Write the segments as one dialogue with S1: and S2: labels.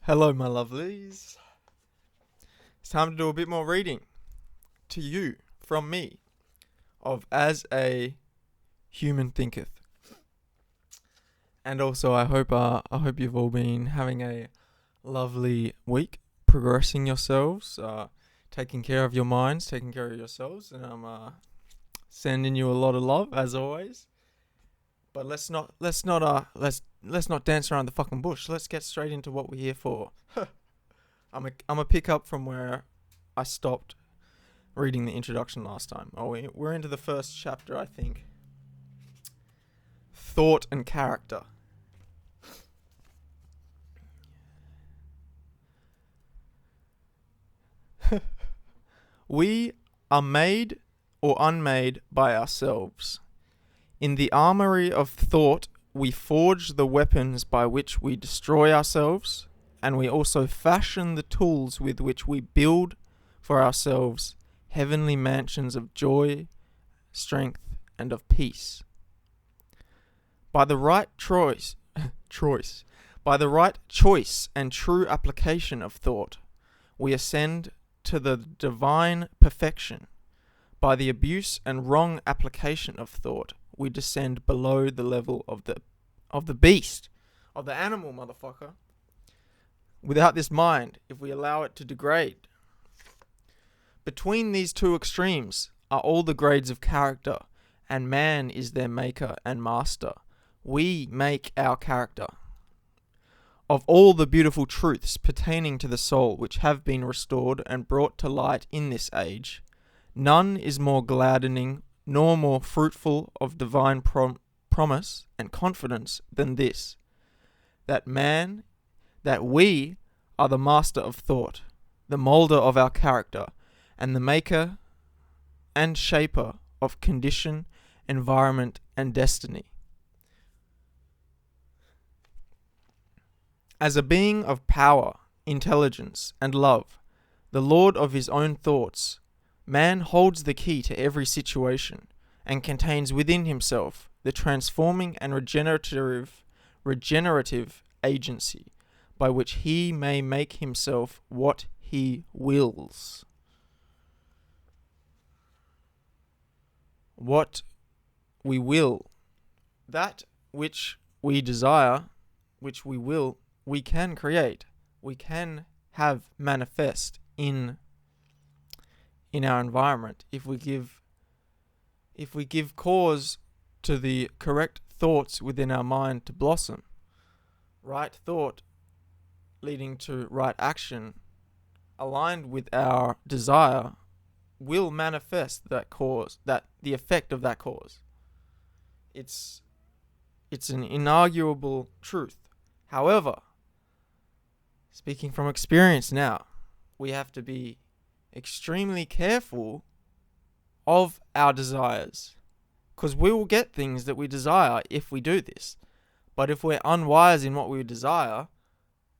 S1: Hello, my lovelies. It's time to do a bit more reading to you from me of As a Human Thinketh. And also, I hope you've all been having a lovely week, progressing yourselves, taking care of your minds, taking care of yourselves, and I'm sending you a lot of love as always. But let's not dance around the fucking bush. Let's get straight into what we're here for. I'm a pick up from where I stopped reading the introduction last time. We're into the first chapter, I think. Thought and character. We are made or unmade by ourselves. In the armory of thought, we forge the weapons by which we destroy ourselves, and we also fashion the tools with which we build for ourselves heavenly mansions of joy, strength, and of peace. By the right choice and true application of thought, we ascend to the divine perfection. By the abuse and wrong application of thought, we descend below the level of the beast, of the animal, motherfucker. Without this mind, if we allow it to degrade. Between these two extremes are all the grades of character, and man is their maker and master. We make our character. Of all the beautiful truths pertaining to the soul which have been restored and brought to light in this age, none is more gladdening nor more fruitful of divine promise and confidence than this, that we are the master of thought, the moulder of our character, and the maker and shaper of condition, environment, and destiny. As a being of power, intelligence, and love, the lord of his own thoughts, man holds the key to every situation and contains within himself the transforming and regenerative agency by which he may make himself what he wills. What we will, that which we desire, which we will, we can create, we can have manifest in our environment if we give cause to the correct thoughts within our mind to blossom. Right thought leading to right action aligned with our desire will manifest that cause, that the effect of that cause. It's an inarguable truth. However, speaking from experience now, we have to be extremely careful of our desires, because we will get things that we desire if we do this. But if we're unwise in what we desire,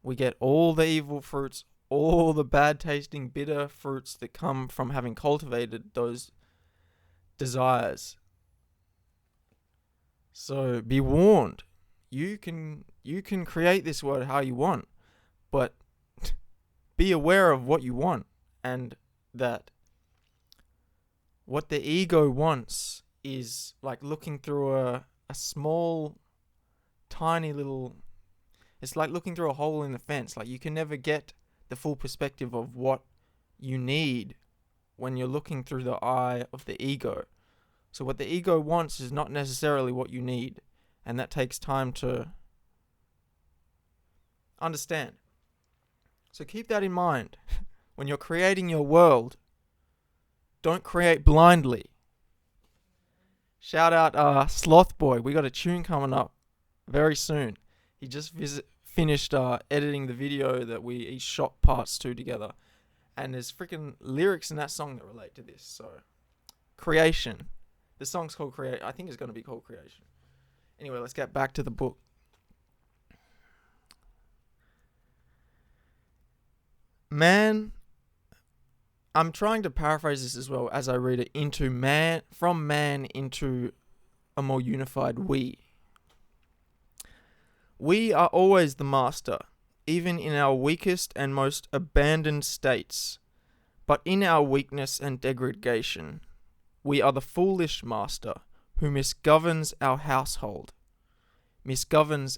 S1: we get all the evil fruits, all the bad tasting bitter fruits that come from having cultivated those desires. So be warned. You can create this world how you want, but be aware of what you want, and that what the ego wants is like looking through a small, tiny little... It's like looking through a hole in the fence. Like, you can never get the full perspective of what you need when you're looking through the eye of the ego. So what the ego wants is not necessarily what you need, and that takes time to understand. So keep that in mind. When you're creating your world, don't create blindly. Shout out Sloth Boy. We got a tune coming up very soon. He just finished editing the video that we each shot parts to together. And there's freaking lyrics in that song that relate to this. So, Creation. The song's called Create. I think it's going to be called Creation. Anyway, let's get back to the book. Man, I'm trying to paraphrase this as well as I read it from man into a more unified we. We are always the master, even in our weakest and most abandoned states. But in our weakness and degradation, we are the foolish master who misgoverns our household, misgoverns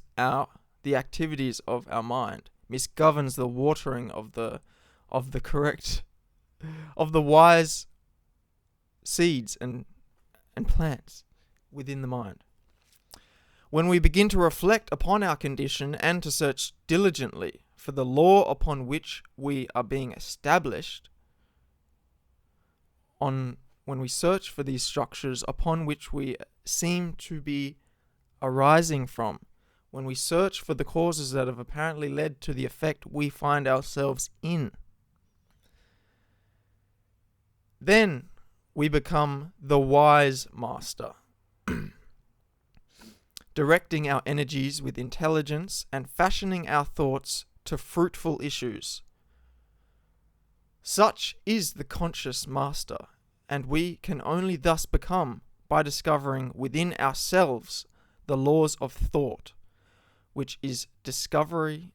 S1: the activities of our mind, misgoverns the watering of the wise seeds and plants within the mind. When we begin to reflect upon our condition and to search diligently for the law upon which we are being established, when we search for these structures upon which we seem to be arising from, when we search for the causes that have apparently led to the effect we find ourselves in, then we become the wise master, directing our energies with intelligence and fashioning our thoughts to fruitful issues. Such is the conscious master, and we can only thus become by discovering within ourselves the laws of thought, which discovery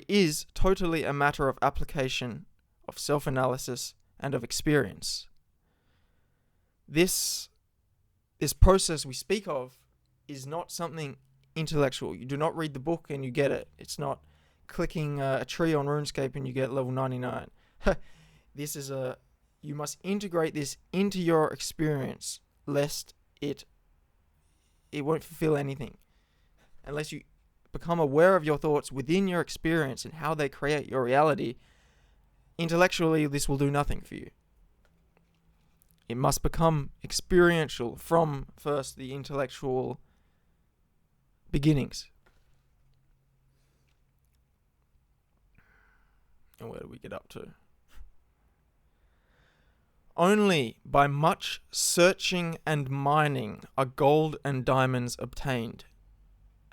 S1: is totally a matter of application, of self-analysis, and of experience. This process we speak of is not something intellectual. You do not read the book and you get it. It's not clicking a tree on RuneScape and you get level 99. You must integrate this into your experience, lest it won't fulfill anything. Unless you become aware of your thoughts within your experience and how they create your reality, intellectually this will do nothing for you. It must become experiential from first the intellectual beginnings. And where do we get up to? Only by much searching and mining are gold and diamonds obtained,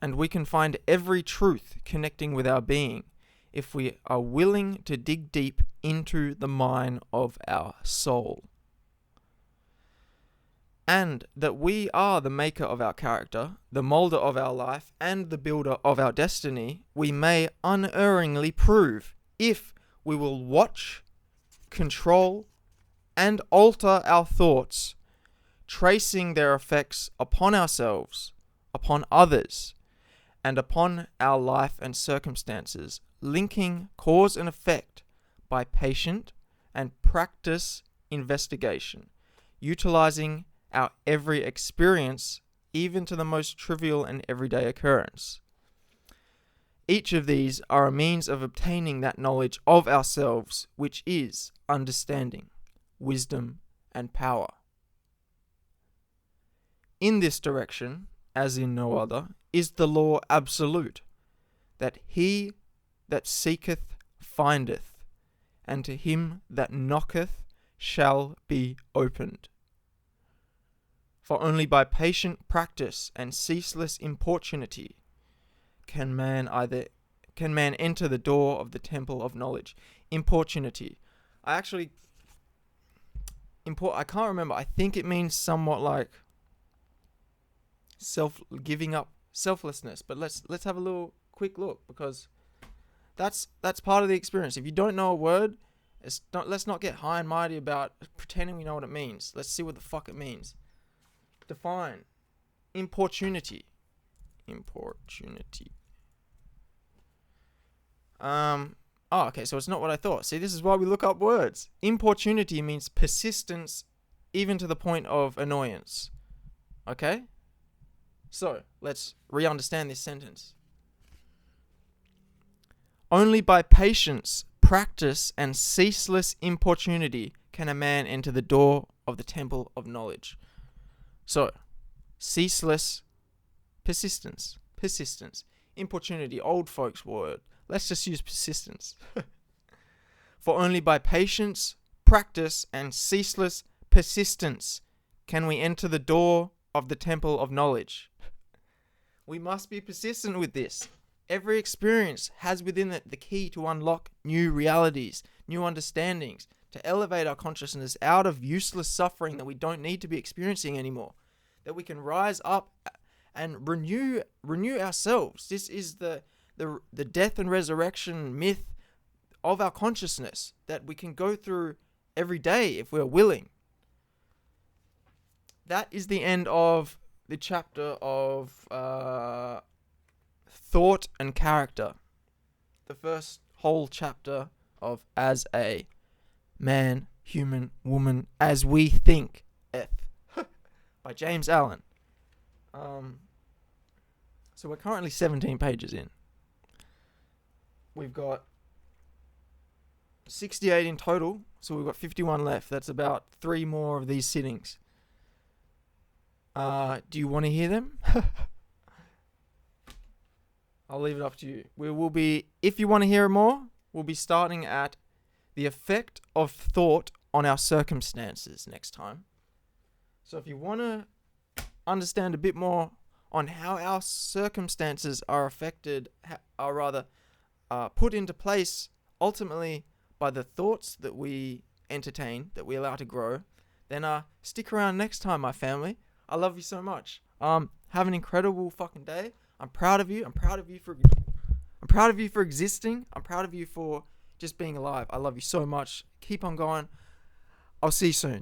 S1: and we can find every truth connecting with our being if we are willing to dig deep into the mine of our soul. And that we are the maker of our character, the moulder of our life, and the builder of our destiny, we may unerringly prove if we will watch, control, and alter our thoughts, tracing their effects upon ourselves, upon others, and upon our life and circumstances, linking cause and effect by patient and practice investigation, utilizing our every experience, even to the most trivial and everyday occurrence. Each of these are a means of obtaining that knowledge of ourselves, which is understanding, wisdom, and power. In this direction, as in no other, is the law absolute, that he that seeketh findeth, and to him that knocketh shall be opened. For only by patient practice and ceaseless importunity can man enter the door of the temple of knowledge. Importunity. I can't remember. I think it means somewhat like giving up, selflessness. But let's have a quick look, because that's part of the experience. If you don't know a word, let's not get high and mighty about pretending we know what it means. Let's see what the fuck it means. Define importunity. Okay, so it's not what I thought. See, this is why we look up words. Importunity means persistence, even to the point of annoyance. Okay? So, let's re-understand this sentence. Only by patience, practice, and ceaseless importunity can a man enter the door of the temple of knowledge. So, ceaseless persistence, importunity, old folks word. Let's just use persistence. For only by patience, practice, and ceaseless persistence can we enter the door of the temple of knowledge. We must be persistent with this. Every experience has within it the key to unlock new realities, new understandings, to elevate our consciousness out of useless suffering that we don't need to be experiencing anymore. That we can rise up and renew ourselves. This is the the death and resurrection myth of our consciousness that we can go through every day if we're willing. That is the end of the chapter of thought and character. The first whole chapter of As a Man, Human, Woman, As We Think, by James Allen. So we're currently 17 pages in. We've got 68 in total, so we've got 51 left. That's about 3 more of these sittings. Do you want to hear them? I'll leave it up to you. We will be, if you want to hear more, we'll be starting at the effect of thought on our circumstances next time. So if you want to understand a bit more on how our circumstances are affected, are rather put into place ultimately by the thoughts that we entertain, that we allow to grow, then stick around next time, my family. I love you so much. Have an incredible fucking day. I'm proud of you. I'm proud of you for existing. I'm proud of you for just being alive. I love you so much. Keep on going. I'll see you soon.